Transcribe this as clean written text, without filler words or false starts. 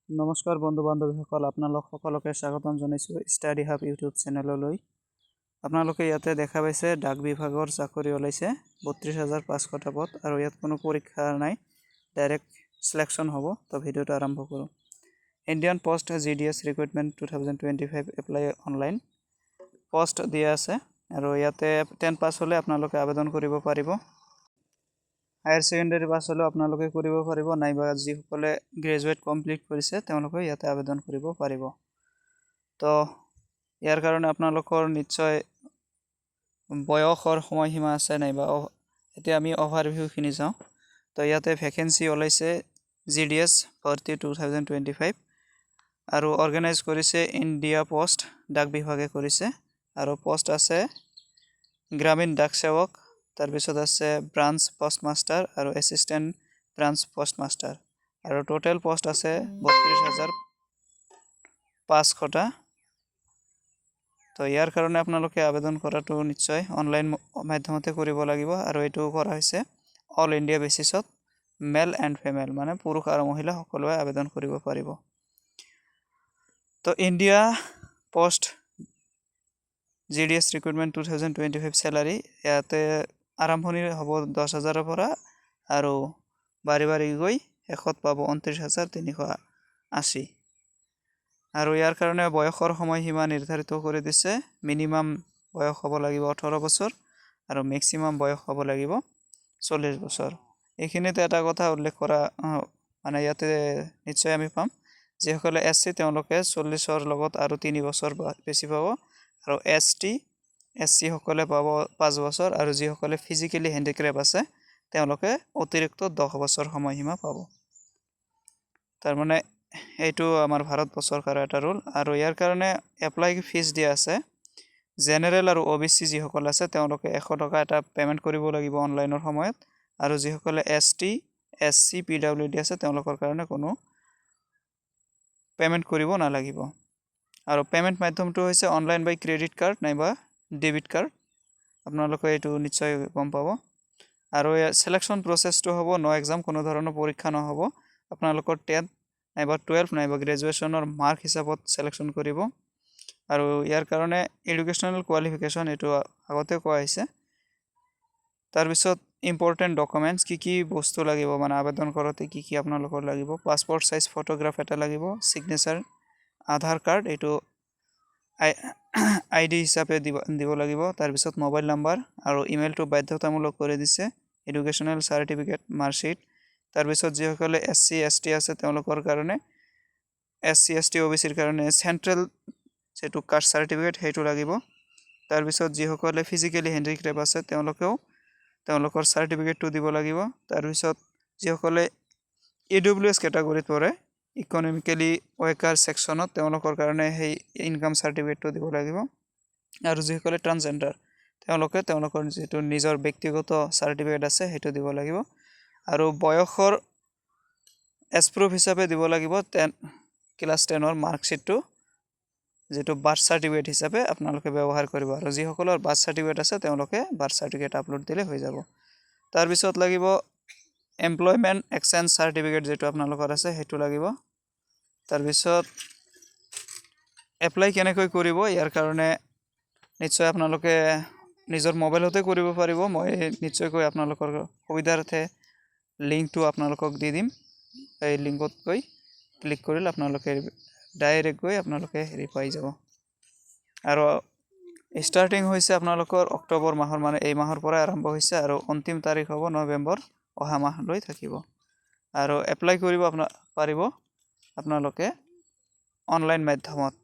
নমস্কাৰ বন্ধু বান্ধৱীসকল, আপোনালোক সকলোকে স্বাগতম জনাইছোঁ ষ্টাডি হাব ইউটিউব চেনেললৈ। আপোনালোকে ইয়াতে দেখা পাইছে ডাক বিভাগৰ চাকৰি ওলাইছে 32,500 পদ আৰু ইয়াত কোনো পৰীক্ষা নাই, ডাইৰেক্ট সিলেকশ্যন হ'ব। তো ভিডিঅ'টো আৰম্ভ কৰোঁ। Indian post GDS recruitment 2025 apply online post দিয়া আছে আৰু ইয়াতে 10 পাছ হ'লে আপোনালোকে আবেদন কৰিব পাৰিব। হায়াৰ সেকেন্ডাৰী পাছ হ'লেও আপোনালোকে কৰিব পাৰিব, নাইবা যিসকলে গ্ৰেজুৱেট কমপ্লিট কৰিছে তেওঁলোকে ইয়াতে আবেদন কৰিব পাৰিব। তো ইয়াৰ কাৰণে আপোনালোকৰ নিশ্চয় বয়সৰ সময়সীমা আছে, নাইবা এতিয়া আমি অভাৰভিউখিনি চাওঁ। তো ইয়াতে ভেকেঞ্চি ওলাইছে GDS ভৰ্তি 2025 আৰু অৰ্গেনাইজ কৰিছে ইণ্ডিয়া পোষ্ট, ডাক বিভাগে কৰিছে। আৰু পোষ্ট আছে গ্ৰামীণ ডাক সেৱক, তাৰপিছত আছে ব্ৰাঞ্চ পোষ্ট মাষ্টাৰ আৰু এছিষ্টেণ্ট ব্ৰাঞ্চ পোষ্ট মাষ্টাৰ, আৰু টোটেল পোষ্ট আছে 32,500টা। তো ইয়াৰ কাৰণে আপোনালোকে আবেদন কৰাটো নিশ্চয় অনলাইন মাধ্যমতে কৰিব লাগিব, আৰু এইটো কৰা হৈছে অল ইণ্ডিয়া বেচিছত, মেল এণ্ড ফিমেল মানে পুৰুষ আৰু মহিলা সকলোৱে আবেদন কৰিব পাৰিব। তো India post GDS recruitment 2025 salary ইয়াতে আৰম্ভণি হ'ব 10,000ৰ পৰা আৰু বাঢ়ি বাঢ়ি গৈ শেষত পাব 29,380। আৰু ইয়াৰ কাৰণে বয়সৰ সময়সীমা নিৰ্ধাৰিত কৰি দিছে। মিনিমাম বয়স হ'ব লাগিব 18 বছৰ আৰু মেক্সিমাম বয়স হ'ব লাগিব 40 বছৰ। এইখিনিতে এটা কথা উল্লেখ কৰা মানে ইয়াতে নিশ্চয় আমি পাম, যিসকলে SC তেওঁলোকে 40ৰ লগত আৰু 3 বছৰ বেছি পাব, আৰু SC সকলে পাব 5 বছৰ, আৰু যিসকলে ফিজিকেলি হেণ্ডিক্ৰেপ আছে তেওঁলোকে অতিৰিক্ত 10 বছৰ সময়সীমা পাব। তাৰমানে এইটো আমাৰ ভাৰত চৰকাৰৰ এটা ৰুল। আৰু ইয়াৰ কাৰণে এপ্লাই ফিজ দিয়া আছে। জেনেৰেল আৰু OBC যিসকল আছে তেওঁলোকে 100 টকা এটা পে'মেণ্ট কৰিব লাগিব অনলাইনৰ সময়ত, আৰু যিসকলে ST SC PWD আছে তেওঁলোকৰ কাৰণে কোনো পে'মেণ্ট কৰিব নালাগিব। আৰু পে'মেণ্ট মাধ্যমটো হৈছে অনলাইন বাই ক্ৰেডিট কাৰ্ড নাইবা ডেবিট কাৰ্ড। আপোনালোকে এইটো নিশ্চয় গম পাব। আৰু সিলেকশ্যন প্ৰচেছটো হ'ব নো এক্সাম, কোনো ধৰণৰ পৰীক্ষা নহ'ব। আপোনালোকৰ 10 নাইবা 12 নাইবা গ্ৰেজুৱেশ্যনৰ মাৰ্ক হিচাপত সিলেকশ্যন কৰিব। আৰু ইয়াৰ কাৰণে এডুকেশ্যনেল কোৱালিফিকেশ্যন এইটো আগতে কোৱা হৈছে। তাৰপিছত ইম্পৰ্টেণ্ট ডকুমেণ্টছ কি বস্তু লাগিব, মানে আবেদন কৰোঁতে কি আপোনালোকৰ লাগিব। পাছপৰ্ট সাইজ ফটোগ্ৰাফ এটা লাগিব, ছিগনেচাৰ, আধাৰ কাৰ্ড এইটো ID হিচাপে দিব লাগিব। তাৰপিছত মোবাইল নাম্বাৰ আৰু ইমেইলটো বাধ্যতামূলক কৰি দিছে, এডুকেশ্যনেল চাৰ্টিফিকেট, মাৰ্কশ্বিট। তাৰপিছত যিসকলে SC ST আছে তেওঁলোকৰ কাৰণে SC ST OBCৰ কাৰণে চেণ্ট্ৰেল যিটো কাষ্ট চাৰ্টিফিকেট সেইটো লাগিব। তাৰপিছত যিসকলে ফিজিকেলি হেণ্ডিক্ৰেপ আছে তেওঁলোকেও তেওঁলোকৰ চাৰ্টিফিকেটটো দিব লাগিব। তাৰপিছত যিসকলে EWS কেটাগৰীত পৰে, ইকনমিকেলি ৱেকাৰ ছেকশ্যনত, তেওঁলোকৰ কাৰণে সেই ইনকাম চাৰ্টিফিকেটটো দিব লাগিব। আৰু যিসকলে ট্ৰান্সজেণ্ডাৰ তেওঁলোকে তেওঁলোকৰ যিটো নিজৰ ব্যক্তিগত চাৰ্টিফিকেট আছে সেইটো দিব লাগিব। আৰু বয়সৰ এছপ্ৰুফ হিচাপে দিব লাগিব ক্লাছ 10ৰ মাৰ্কশ্বিটটো, যিটো বাৰ্থ চাৰ্টিফিকেট হিচাপে আপোনালোকে ব্যৱহাৰ কৰিব। আৰু যিসকলৰ বাৰ্থ চাৰ্টিফিকেট আছে তেওঁলোকে বাৰ্থ চাৰ্টিফিকেট আপলোড দিলে হৈ যাব। তাৰপিছত লাগিব এমপ্লয়মেণ্ট এক্সচেঞ্জ চাৰ্টিফিকেট, যিটো আপোনালোকৰ আছে সেইটো লাগিব। তাৰপিছত এপ্লাই কেনেকৈ কৰিব, ইয়াৰ কাৰণে নিশ্চয় আপোনালোকে নিজৰ মোবাইলতে কৰিব পাৰিব। মই নিশ্চয়কৈ আপোনালোকৰ সুবিধাৰ্থে লিংকটো আপোনালোকক দি দিম। এই লিংকত গৈ ক্লিক কৰিলে আপোনালোকে ডাইৰেক্ট গৈ আপোনালোকে পাই যাব। আৰু ষ্টাৰ্টিং হৈছে আপোনালোকৰ অক্টোবৰ মাহৰ, মানে এই মাহৰ পৰাই আৰম্ভ হৈছে, আৰু অন্তিম তাৰিখ হ'ব নৱেম্বৰ, অহা মাহলৈ থাকিব। আৰু এপ্লাই কৰিব পাৰিব আপোনালোকে অনলাইন মাধ্যমত।